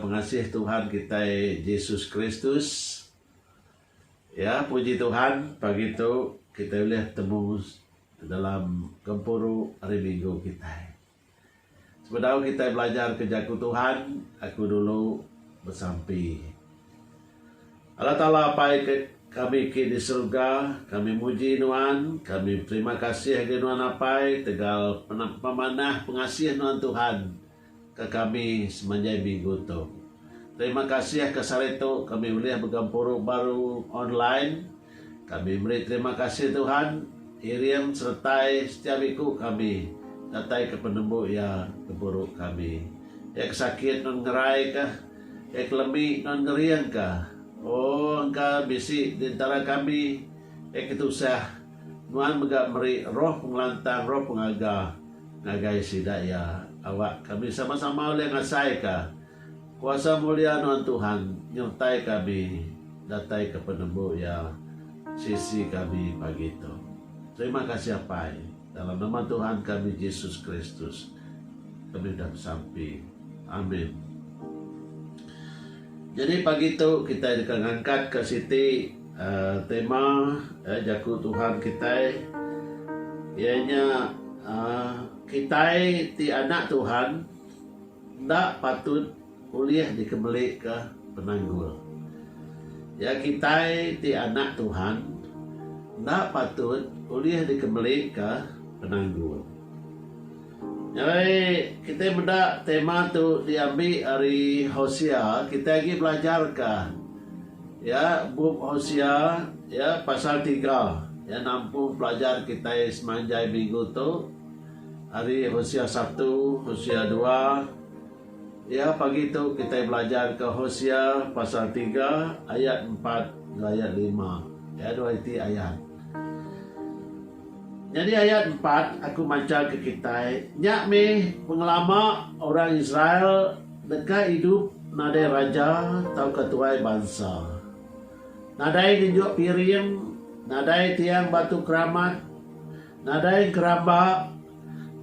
pengasih Tuhan kita Yesus Kristus. Ya, puji Tuhan, pagi itu kita boleh temu dalam Gempuru hari Minggu kita. Sebenarnya kita belajar kejaku Tuhan, aku dulu bersampi. Allah Ta'ala apa kami di surga, kami muji Tuhan, kami terima kasih ke Tuhan apa tegal pemanah pengasihan Tuhan ke kami semenjak minggu itu. Terima kasih ke Sareto, kami boleh bergempuru baru online. Kami beri terima kasih Tuhan, Iriam sertai setiap minggu kami datai ke penembu ya keburu kami. Ya kesakit non ngerai kah, ya kelemi non ngeriang kah. Oh, engkau bisi di antara kami, ketusah, Tuhan megak meri roh pengelantang, roh pengaga, ngagai sidaya awak kami sama-sama oleh ngasai ka, kuasa mulia Tuhan nyertai kami, datai ke penembu ya sisi kami pagi itu. Terima kasih apa dalam nama Tuhan kami Yesus Kristus, kami dah sampai. Amin. Jadi pagi itu kita akan angkat ke sini tema jaku Tuhan kita, ianya kita ti anak Tuhan ndak patut kuliah dikembali ke penanggul. Ya kita ti anak Tuhan ndak patut kuliah dikembali ke penanggul. Jadi kita benda tema tu diambil dari Hosea, kita lagi belajar kan. Ya, buku Hosea ya pasal 3. Ya nampung pelajar kita semanjai minggu tu. Hari Hosea 1, Hosea 2. Ya pagi tu kita belajar ke Hosea pasal 3 ayat 4 dan ayat 5. Ya dua itu ayat. Jadi ayat 4 aku baca ke kita. Nyak me pengelama orang Israel dekat hidup nadai raja atau ketua bangsa. Nadai ninjuk piring, nadai tiang batu keramat, nadai keramba,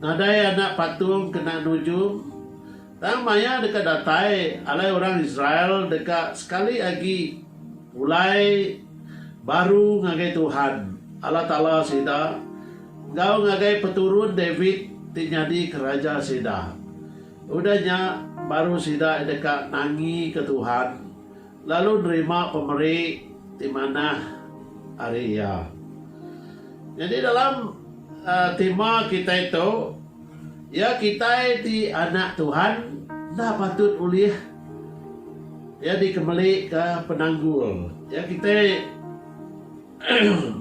nadai anak patung kena nujum. Dan maya dekat datai alai orang Israel dekat sekali lagi mulai baru ngagai Tuhan. Allah Ta'ala sida kau ngagai peturun David tinyadi keraja sida. Udahnya baru sida dekat nangi ke Tuhan. Lalu nerima pemeri di mana Arya. Jadi dalam tema kita itu, ya kita di anak Tuhan dah patut uliah ya dikembali ke penanggul. Ya kita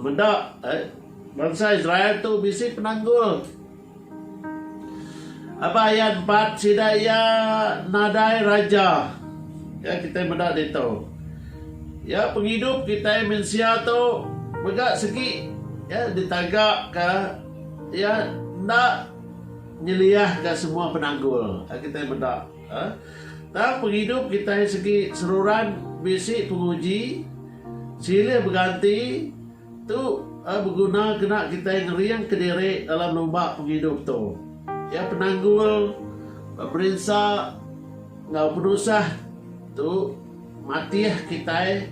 mendak bangsa Israel tu bisi penanggul. Apa ayat 4 sidaya nadai raja. Ya kita mendak itu. Ya penghidup kita mensia tu begak segi ya ditagak ke ya ndak nyeliah ke semua penanggul. Ya, kita mendak. Tak penghidup kita segi seluruhan bisi penguji silih berganti tu berguna kena kita ngeriang ke diri dalam lomba penghidup tu. Ya penanggul, pemerintah, ngau penusah tu mati kita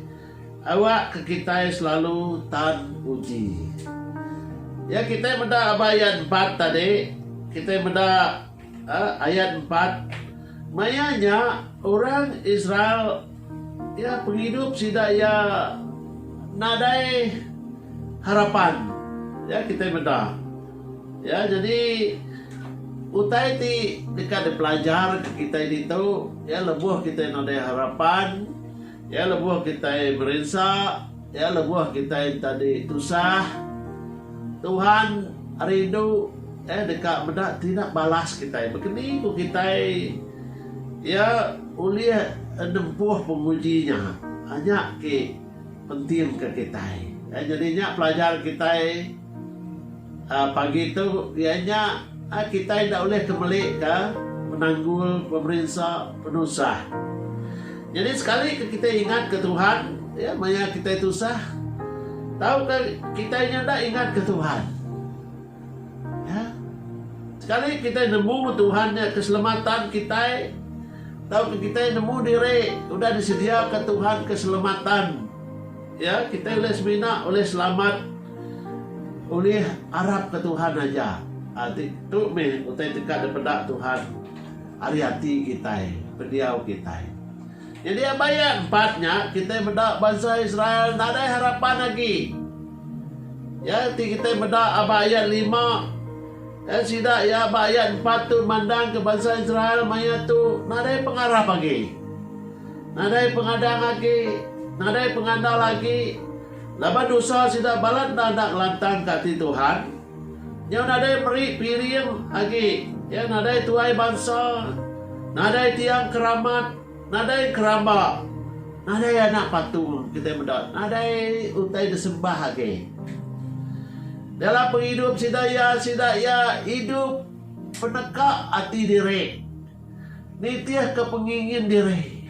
awak ke kita selalu tan uji. Ya kita mendak ayat 4 tadi, kita mendak ayat 4. Mayanya orang Israel ya penghidup sida ya nadai harapan. Ya kita mendak. Ya jadi utai ti dekat pelajar kita itu ya lebuh kita nadai harapan, ya lebuh kita berensa, ya lebuh kita tadi tusah. Tuhan rindu dekat mendak tidak balas kita. Begini ku kita ya uliah nempuh pengujinya hanya ke penting ke kita. Ya, jadinya pelajar kita pagi itu ianya kita tidak boleh kembali ke penanggul pemerintah penusah. Jadi sekali kita ingat ke Tuhan, ya maya kita itu sah. Tahu kan kita tidak ingat ke Tuhan. Ya. Sekali kita nemu Tuhan ya keselamatan kita, tahu kita nemu diri udah disediakan Tuhan keselamatan. Ya, kita oleh semina, oleh selamat, oleh harap ke Tuhan aja. Arti tu meh utai dekat daripada Tuhan. Hari hati kita, pendiau kita. Jadi abaya empatnya kita mendak bangsa Israel tak ada harapan lagi. Ya, kita mendak abaya 5. Ya, sidak ya abaya 4 tu mandang ke bangsa Israel maya tu tak ada pengarah lagi. Tak ada pengadang lagi, tak ada pengandal lagi. Laba dosa sidak balat nak lantang kati Tuhan. Yang nadai peri piring lagi, yang nadai tuai bangsa, nadai tiang keramat, nadai keramba, nadai anak patung kita mendapat, nadai utai disembah lagi. Dalam penghidup sidaya hidup peneka hati diri, nitiah kepengingin diri,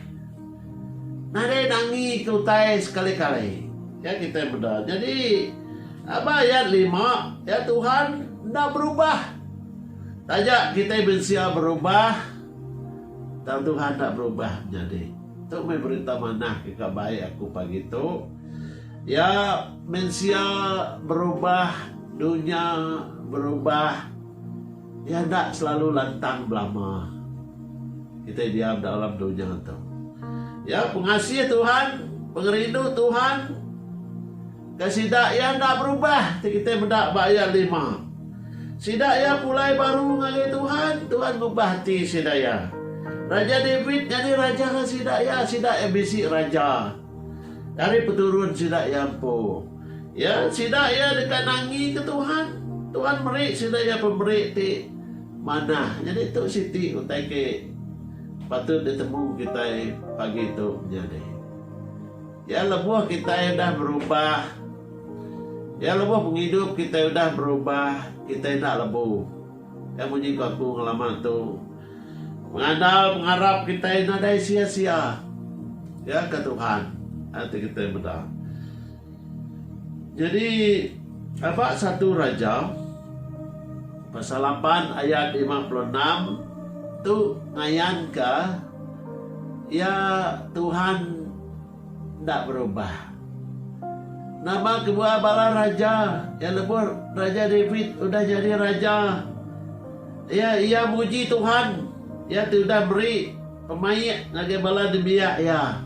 nadai nangi ke utai sekali-kali. Ya kita mendapat. Jadi apa ayat 5, ya Tuhan tidak berubah. Tajak kita bensia berubah, dan Tuhan tidak berubah. Jadi itu berita mana kita baik aku pagi itu. Ya bensia berubah, dunia berubah. Ya tidak selalu lantang belama. Kita diam dalam dunia itu. Ya pengasih Tuhan, pengerindu Tuhan. Kasidak yang tak berubah. Kita mendak bayar 5. Sidaya pulai baru ngai Tuhan. Tuhan ubah hati sidaya. Raja David jadi raja ke sidaya. Sidaya bisi raja. Dari peturun sidaya po. Ya sidaya dekat nangi ke Tuhan. Tuhan beri sidaya pemberi ti mana. Jadi itu siti utai ke patut ditemu kita pagi itu menjadi. Ya lebuh kita yang dah berubah. Ya lebuh penghidup kita udah berubah, kita tidak lebuh. Yang bunyi aku ngelaman tu mengandal, mengharap kita tidak ada sia-sia. Ya ke Tuhan, hati kita benar. Jadi apa 1 Raja pasal 8 ayat 56 tu ngayan ke ya Tuhan tidak berubah. Nama kedua bala raja yang lebur Raja David udah jadi raja. Ya ia muji Tuhan. Ya sudah beri pemain lagi bala debiak ya.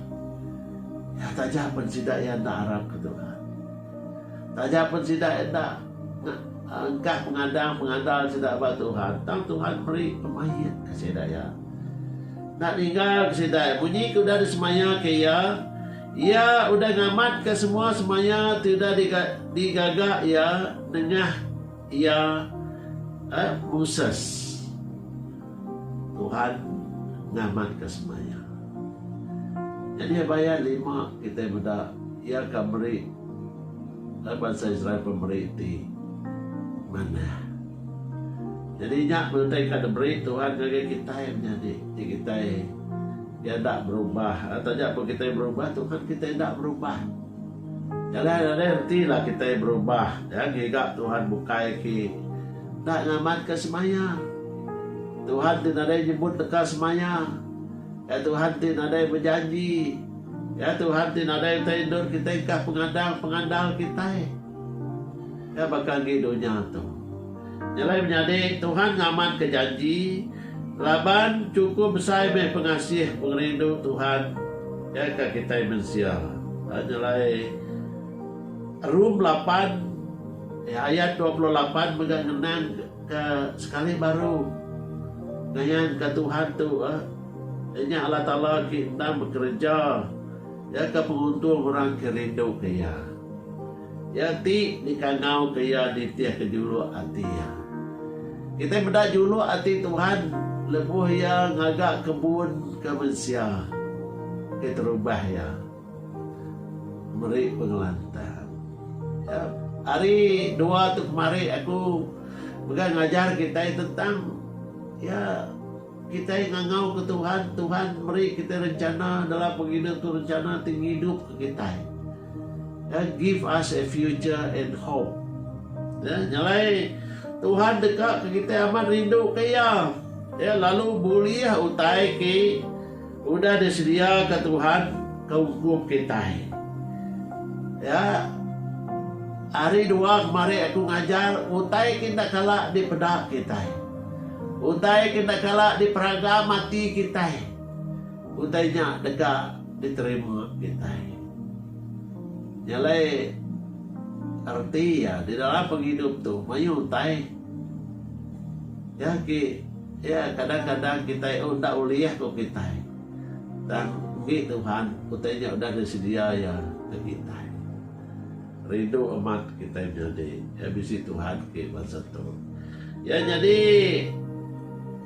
Ya tajak pun sidak yang tak harap ke Tuhan. Tajak pun sidak yang tak engkah pengandal sidak buat Tuhan. Tang Tuhan beri pemain ke sidak ya. Nak tinggal ke sidak. Bunyi ke udah semaya ke ya. Ya udah ngamat ke semua semuanya tidak digagak ya nengah ya Moses. Tuhan ngamat ke semuanya. Jadi bayar 5 kita muda ya kabri bangsa Israel pemberi di mana. Jadi nyak mentai kada beri Tuhan kage kita yang menjadi kita dia tidak berubah. Atau apa kita berubah, Tuhan kita tidak berubah. Jadi ada lah kita berubah. Ya gigak Tuhan bukai ki. Tak ngamat ke semaya. Tuhan tidak ada nyebut dekat semaya. Ya Tuhan tidak ada berjanji. Ya Tuhan tidak ada yang tidur kita ikah pengandal kita. Ya bakal dunia tu. Jadi menjadi Tuhan ngamat ke janji. Laban cukup besar pengasih pengerindu Tuhan ya ke kita mensia. Nilai Rum 8 ya, ayat 28 mengenang ke sekali baru dengan ke Tuhan tu ini Allah Ta'ala kita bekerja ya ke penguntung orang kerindu kaya ya ti dikangau kaya di tiah kejulu hati ya. Kita mendak julu hati Tuhan lebuh yang agak kebun ke mensia kita rubah ya meri pengelantar ya. Hari 2 tu kemarin aku bukan ngajar kita tentang ya kita ngangau ke Tuhan. Tuhan beri kita rencana dalam penghidup tu rencana tinggi hidup ke kita ya, give us a future and hope ya, nyalai Tuhan dekat ke kita amat rindu kaya ya, lalu boleh utai ke udah disedia ke Tuhan ke hukum kita. Ya, hari dua kemarin aku ngajar, utai kita kala di pedak kita. Utai kita kala di peraga mati kita. Utainya dekat diterima kita. Nyalai arti ya di dalam penghidup tuh mayu utai. Ya ya kadang-kadang kita ndak uliah kok kita. Dan Tuhan utainya udah disedia ya ke kita. Rindu amat kita menjadi habis Tuhan ke bangsa tu. Ya jadi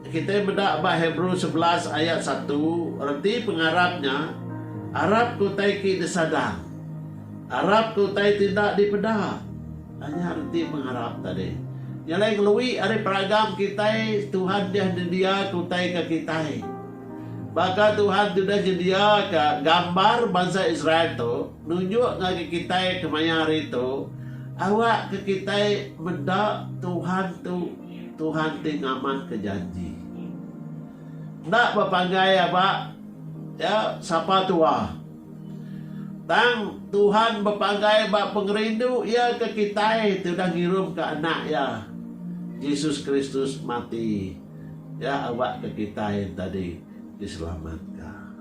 kita mendak Hebrew 11 ayat 1 arti pengarapnya Arab kutai ki disadang. Arab kutai tidak dipedah. Hanya arti pengarap tadi. Yang lain kelui ada peragam kita Tuhan dia kutai ke kita. Maka Tuhan sudah jedia ke gambar bangsa Israel tu nunjuk ke kita kemayar itu awak ke kita mendak Tuhan tingaman ke janji. Ndak berpanggai apa ya siapa tua. Tang Tuhan berpanggai bak pengerindu ya ke kita itu dah ngirum ke anak ya Yesus Kristus mati ya awak ke kita yang tadi diselamatkan.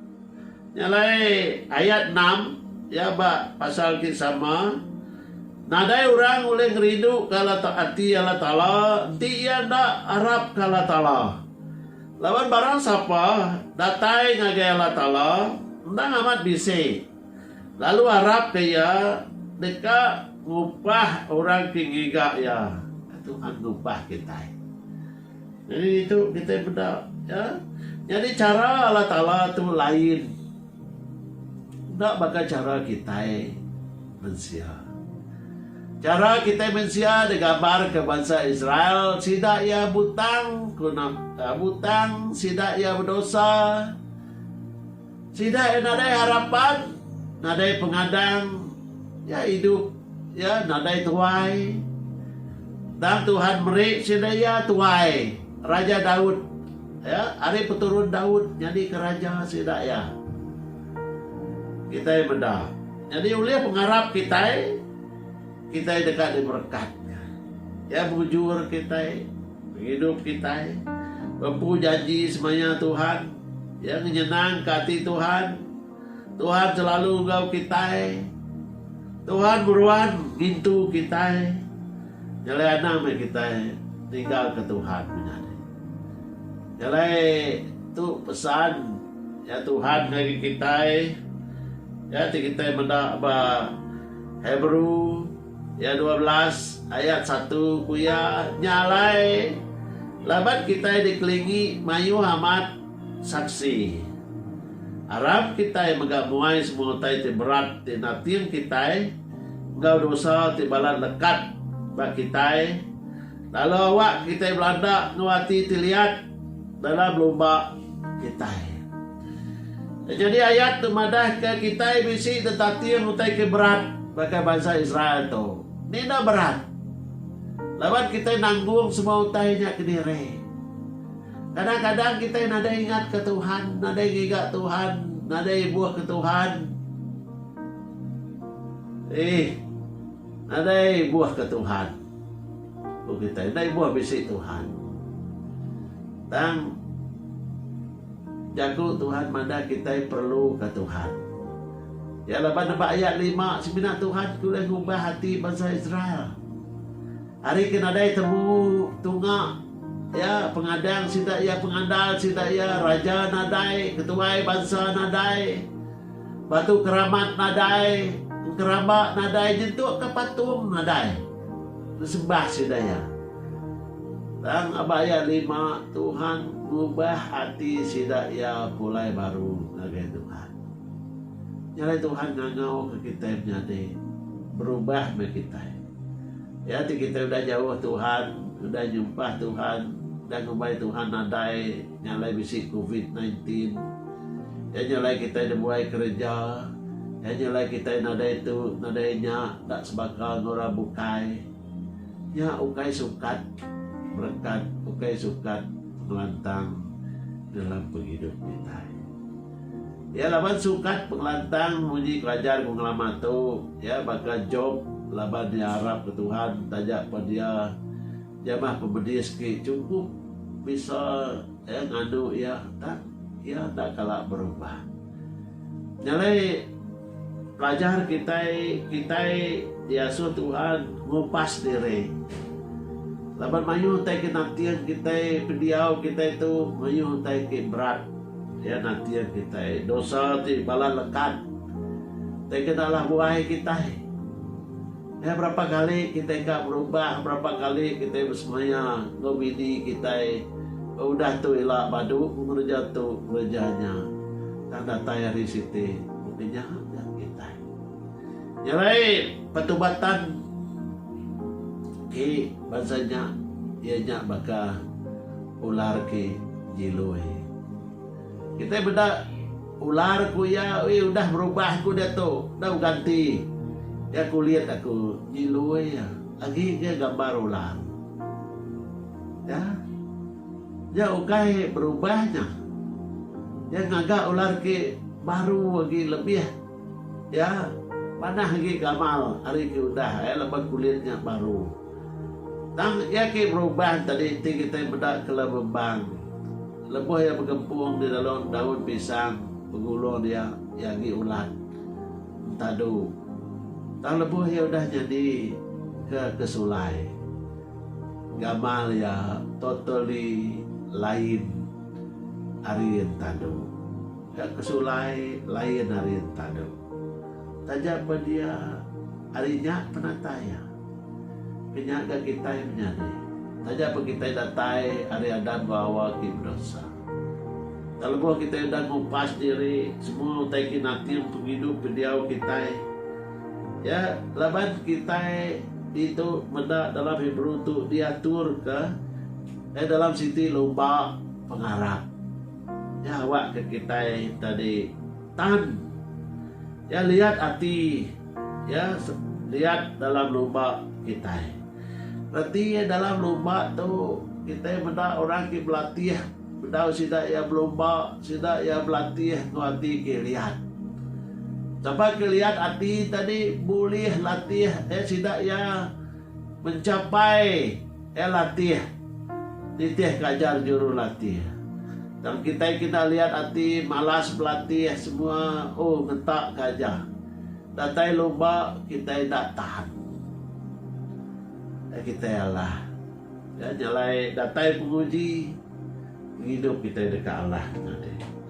Nyalai ayat 6 ya bak pasal sama. Nadai orang oleh ngerindu kala taati Allah Ta'ala, nanti ia ndak harap kala Ta'ala. Lawan barang siapa datai ngagai Allah Ta'ala, ndak amat bisi. Lalu harap kaya deka ngupah orang tinggiga ya. Tuhan ngupah kita. Jadi itu kita benda ya. Jadi cara Allah Ta'ala itu lain. Ndak bakal cara kita manusia. Cara kita manusia digambar ke bangsa Israel. Sidak ia butang, butang, sidak ia berdosa. Sidak ia nadai harapan, nadai pengadang, ya hidup, ya nadai tuai. Dan Tuhan merik sidak ia tuai. Raja Daud. Ya, hari peturun Daud jadi keraja sidak ya. Kita yang benda. Jadi oleh pengharap kita dekat di berkatnya. Ya bujur kita, hidup kita, mampu janji semuanya Tuhan, yang menyenang hati Tuhan. Tuhan selalu engkau kita. Tuhan beruan gintu kita. Nyalai nama kita tinggal ke Tuhan menjadi. Nyalai itu pesan ya Tuhan bagi kita. Ya kita mendak Hebrew ya 12 ayat 1 kuya nyalai labat kita dikelilingi mayu amat saksi. Arab kita yang megamuai semua tai berat di natin kita engkau dosa tibalan lekat bak kita. Lalu awak kita Belanda nguati tiliat dalam lomba kita. Jadi ayat tu madah ke kita bisi tetapi yang utai ke berat bagi bangsa Israel tu. Ini dah berat. Lawan kita nanggung semua utainya ke diri. Kadang-kadang kita nada ingat ke Tuhan, nada ingat Tuhan, nada buah ke Tuhan. Nada buah ke Tuhan. Kita nada buah bisi Tuhan. Dan jago Tuhan mana kita perlu ke Tuhan. Ya lepas nampak ayat 5 sebenarnya Tuhan boleh mengubah hati bangsa Israel. Hari kena ada temu tunggak ya pengadang sidak ya pengandal sidak ya raja nadai ketua bangsa nadai batu keramat nadai keramat nadai jentuk ke patung nadai sembah sidak ya. Dan ayat 5 Tuhan mengubah hati sidak ya mulai baru ngagai Tuhan. Nyalai Tuhan ngangau ke kita menjadi berubah me kita. Ya kita udah jauh Tuhan, udah jumpa Tuhan, udah ngubah Tuhan nadai nyalai bisi COVID-19. Ya nyalai kita mulai kerja, ya nyalai kita nadai itu nadainya tak sebakal ngora bukai. Ya ukai sukat berkat, ukai sukat melantang dalam penghidup kita. Ya laban sukat pengelantang muji kerajar kung lama tu. Ya bakal Job laban dia harap ke Tuhan tajak pada dia jamah pembedis ke cukup bisa ya nganu ya tak kalah berubah. Nyalai pelajar kita diasuh Tuhan ngupas diri. Laban mayu tay kinatian kita pendiau kita itu mayu tay ke berat. Ya nantian kita dosa ti bala lekat. Tay kenalah buai kita. Ya berapa kali kita enggak berubah, berapa kali kita bersemaya ngobidi kita udah tu ilah badu mengerja tu kerjanya. Tanda tayari siti mungkinnya yang kita. Nyalai patubatan ke bahasanya ianya baka ular ke jiloi. Kita beda ular ku ya, udah berubah ku dia tu, udah ganti. Ya aku lihat aku jiloi ya, lagi dia gambar ular. Ya ukai berubahnya. Ya ngagak ular ke baru lagi lebih. Ya panah lagi gamal hari ke udah ya lebat kulitnya baru. Tang ya ke berubah tadi kita beda ke lembang. Lebuh yang bergempung di dalam daun pisang, pengulur dia yang ulat tadu. Tang lebuh ya udah jadi kesulai. Gamal ya totally lain arian tadu. Ya kesulai lain arian tadu. Tajak pada dia harinya penataya. Penyaga kita yang menjadi. Tajak apa kita datai hari adan bawa ke dosa. Kalau buat kita dah ngupas diri semua taikin nanti untuk hidup pendiau kita. Ya laban kita itu mendak dalam Hebrew tu diatur ke dalam siti lomba pengarap. Ya awak ke kita tadi tan. Ya lihat hati. Ya lihat dalam lomba kita. Berarti dalam lomba tu kita benda orang ke berlatih, benda sida ya berlomba, sida ya berlatih tu hati ke lihat. Sampai ke lihat hati tadi boleh latih sida ya mencapai latih. Titih kajar juru latih. Dan kita lihat hati malas berlatih semua ngetak kajar. Datai lomba kita tak tahan. Kita Allah ya nyalai datai penguji hidup kita dekat Allah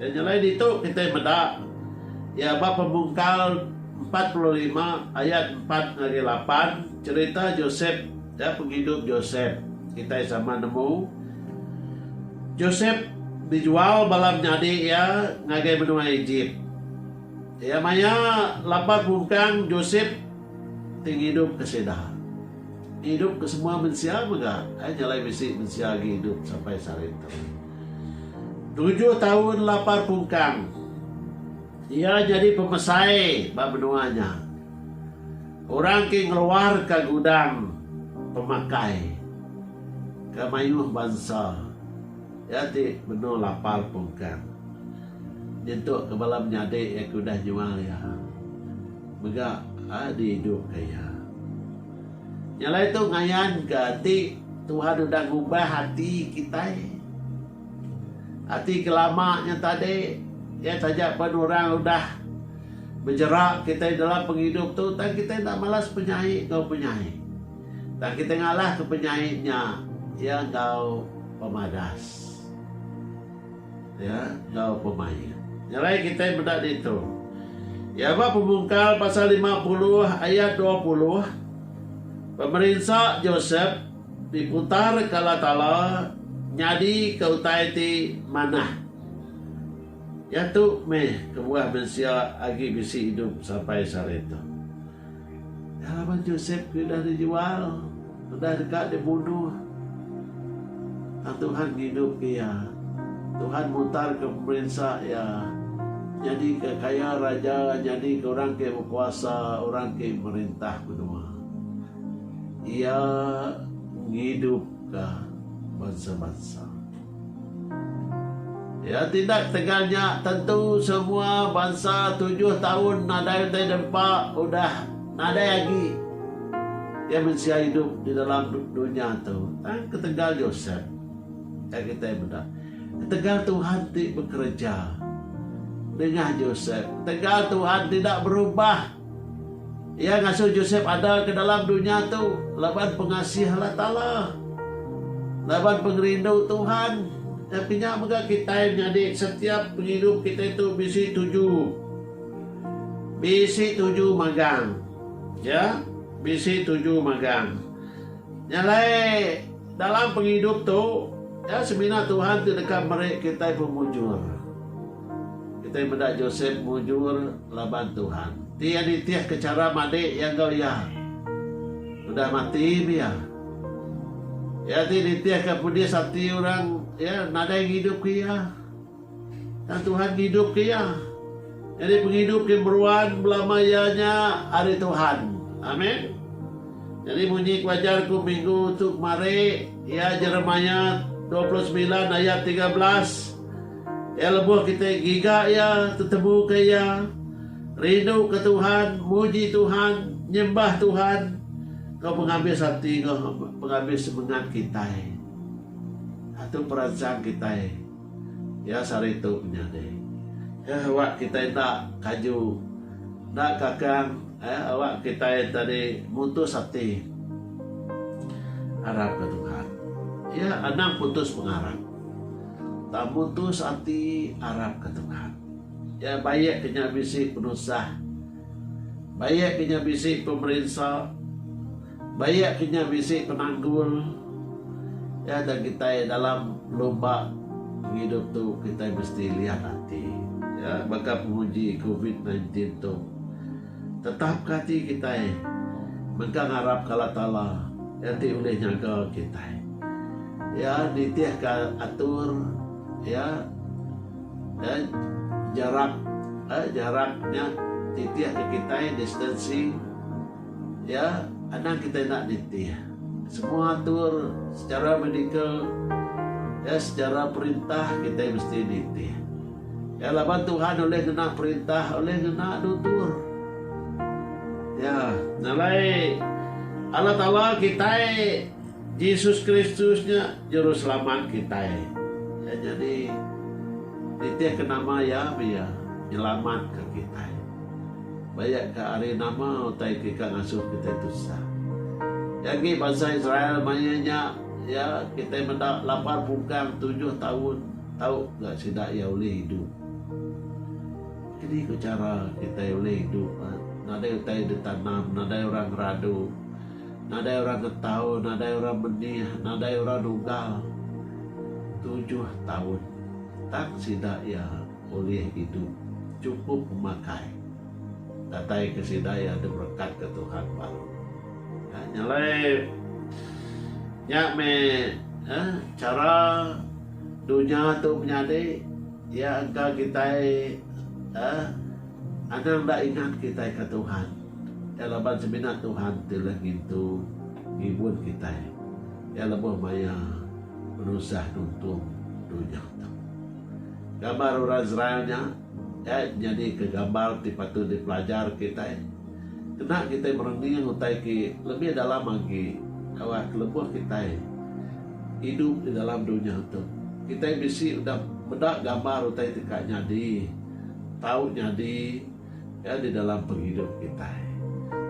ya nyalai itu kita medak ya bab pembungkal 45 ayat 4 dari 8 cerita Joseph ya penghidup Joseph kita sama nemu Joseph dijual balam nyadi ya ngagai benua Egypt ya maya lapar bungkang Joseph tinggi hidup kesedah hidup ke semua manusia enggak nyalai bisi manusia hidup sampai saat itu 7 tahun lapar pungkang ia jadi pemesai bab benuanya orang ke ngeluar ke gudang pemakai ke mayuh bangsa ya ti benu lapar pungkang jentuk ke balam nyade ya kudah jual ya enggak di hidup kaya nyala itu ngayan ke hati Tuhan udah ngubah hati kita hati kelamanya tadi ya saja pun orang udah bergerak kita dalam penghidup tu tak kita tak malas penyahi kau penyahi tak kita ngalah ke penyahinya ya kau pemadas ya kau pemain nyala kita bedak itu ya apa pembungkal pasal 50 ayat 20 pemerintah Joseph diputar kala tala nyadi ke utai ti mana ya tu kebuah manusia agi bisi hidup sampai saat itu ya laban Joseph sudah dijual sudah dekat dibunuh Tuhan hidup ya Tuhan mutar ke pemerintah ya jadi ke kaya raja jadi ke orang ke berkuasa orang ke merintah benua ia hidup ke bangsa-bangsa Ya, tidak tegalnya tentu semua bangsa 7 tahun nadai tay dempak udah nadai lagi. Dia mensia hidup di dalam dunia tu. Kan ketegal Yosef. Kayak kita yang benar. Ketegal Tuhan tidak bekerja dengan Yosef. Ketegal Tuhan tidak berubah. Ya, ngasuh Yosef ada ke dalam dunia tu. Laban pengasih Allah Ta'ala. Laban pengerindu Tuhan. Tapi maka kita jadi setiap penghidup kita itu bisi 7. Bisi 7 magang. Ya, bisi 7 magang. Nyalai dalam penghidup tu, ya semina Tuhan tu dekat mereka kita pemujur. Kita mendak Joseph mujur laban Tuhan. Dia ditiah ke cara madik yang kau ya. Udah mati dia. Ya ditiah ke pudia sati orang ya nada yang hidup kia. Dan Tuhan hidup kia. Jadi penghidup keberuan belamayanya hari Tuhan. Amin. Jadi bunyi wajarku minggu untuk mari ya Yeremia 29 ayat 13. Ya lebuh kita giga ya tetemu kaya rindu ke Tuhan, muji Tuhan, nyembah Tuhan. Kau mengambil hati, kau mengambil semangat kita. Atau perasaan kita. Ya sari itu penyadai. Ya awak kita tak kaju, tak kakang. Awak kita tadi mutus hati. Harap ke Tuhan. Ya anak putus mengharap. Tak putus hati harap ke Tuhan. Ya banyak kena bisik penusah. Banyak kena bisik pemerintah. Banyak kena bisik penanggul. Ya dan kita dalam lomba hidup tu kita mesti lihat hati. Ya maka penguji COVID-19 tu tetap hati kita. Maka harap kalau Allah yang boleh jaga kita. Ya ditiah atur ya jaraknya ditiah ke kita distancing ya anak kita nak ditiah semua atur secara medikal ya secara perintah kita mesti ditiah ya laban Tuhan oleh kena perintah oleh kena tutur ya nalai Allah Ta'ala kita Yesus Kristusnya juru selamat kita ya jadi ditiah ke nama ya biar nyelamat ke kita banyak ke hari nama utai kita ngasuh kita itu sah jadi bangsa Israel banyak ya kita mendak lapar bukan 7 tahun tahu gak sidak ya boleh hidup jadi ke cara kita boleh hidup nada utai ditanam nada orang radu nada orang ketahu nada orang benih nada orang dugal 7 tahun tak sidak ya boleh hidup cukup memakai datai kesidaya ada berkat ke Tuhan baru ya, nyalai ya cara dunia tu menyadari ya angka kita anak tak ingat kita ke Tuhan ya laban seminat Tuhan telah gitu hibur kita ya lebih maya berusaha nuntung dunia tu gambar orang Israelnya ya jadi ke gambar patut dipelajar kita kena kita merenung utai ke lebih dalam lagi awak lebuh kita hidup di dalam dunia itu kita bisi udah bedak gambar utai tikak nyadi tahu nyadi ya di dalam penghidup kita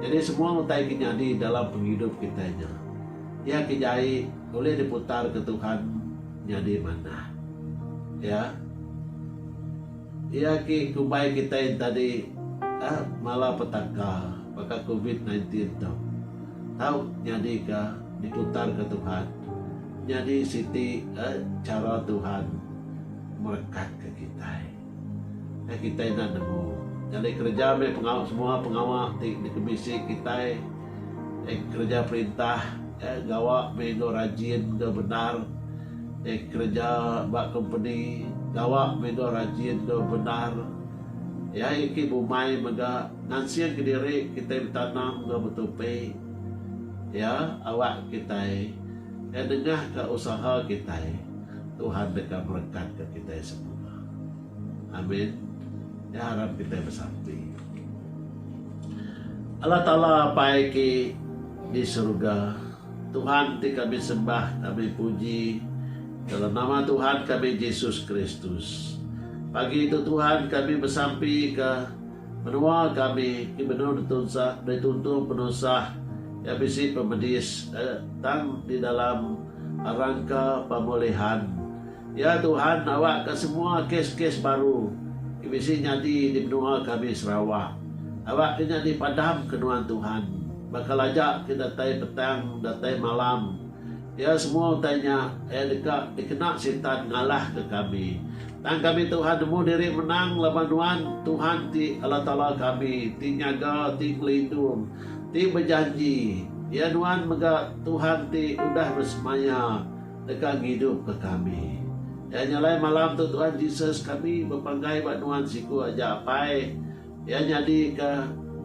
jadi semua utai nyadi dalam penghidup kitanya ya kijai boleh diputar ke Tuhan nyadi mana ya ya ki kubai kita yang tadi malah petaka maka COVID-19 tu tahu jadi ke diputar ke Tuhan jadi siti cara Tuhan merekat ke kita kita nak nemu jadi kerja pengawal semua pengawal di komisi kita kerja perintah gawak mego rajin ke benar kerja bak company gawak mego rajin ke benar ya iki bumai mega nansian ke diri kita bertanam ke betupe ya awak kita ya dengah ke usaha kita Tuhan dekat berkat ke kita semua Amin. Ya, harap kita bersampai. Allah Ta'ala baiki di surga. Tuhan ti kami sembah, kami puji dalam nama Tuhan kami Yesus Kristus. Pagi itu Tuhan kami bersampai ke menua kami Gubernur dituntun penusah ya bisi pemedis tang di dalam rangka pemulihan. Ya Tuhan, awak ke semua kes-kes baru bisi nyadi di benua kami Sarawak. Awak kena dipadam kenuan Tuhan. Bakal ajak kita tai petang, datai malam. Ya semua tanya, dekat dikena setan ngalah ke kami. Tang kami Tuhan nemu diri menang lawan Tuhan ti Allah Ta'ala kami, ti nyaga, ti melindung, ti berjanji. Ya Tuhan mega Tuhan ti udah bersemaya dekat hidup ke kami. Ya nyalai malam tu Tuhan Yesus kami berpanggai buat Tuhan siku aja pai. Ya jadi ke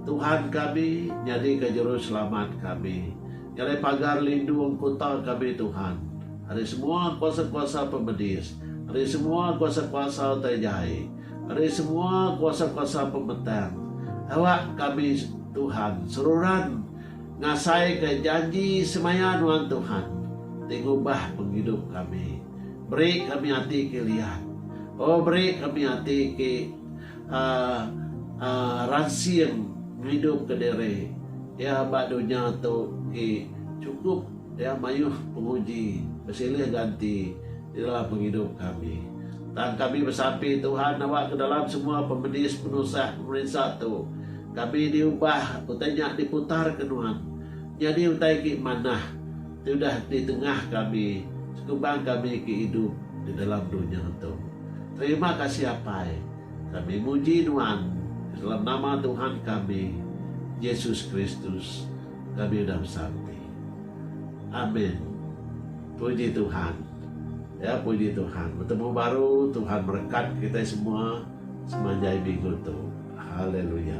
Tuhan kami, jadi ke juru selamat kami. Nyalai pagar lindung kota kami Tuhan. Hari semua kuasa-kuasa pemedis, hari semua kuasa-kuasa terjahit, hari semua kuasa-kuasa pemetang. Awak kami Tuhan, seruran ngasai ke janji semaya Tuhan Tuhan. Tingubah penghidup kami. Beri kami hati ke lihat. Oh beri kami hati ke ransiem hidup ke dere. Ya bak dunia tu cukup ya mayuh penguji bersilih ganti di dalam penghidup kami. Dan kami bersapi Tuhan awak ke dalam semua pemedis penusah pemerintah tu. Kami diubah utainya diputar ke Tuhan. Jadi utai ki manah sudah di tengah kami. Sekubang kami hidup di dalam dunia itu. Terima kasih apai. Kami muji Tuhan dalam nama Tuhan kami Yesus Kristus. Kami sudah sampai. Amin. Puji Tuhan. Ya puji Tuhan. Bertemu baru Tuhan berkat kita semua semanjai minggu itu. Haleluya.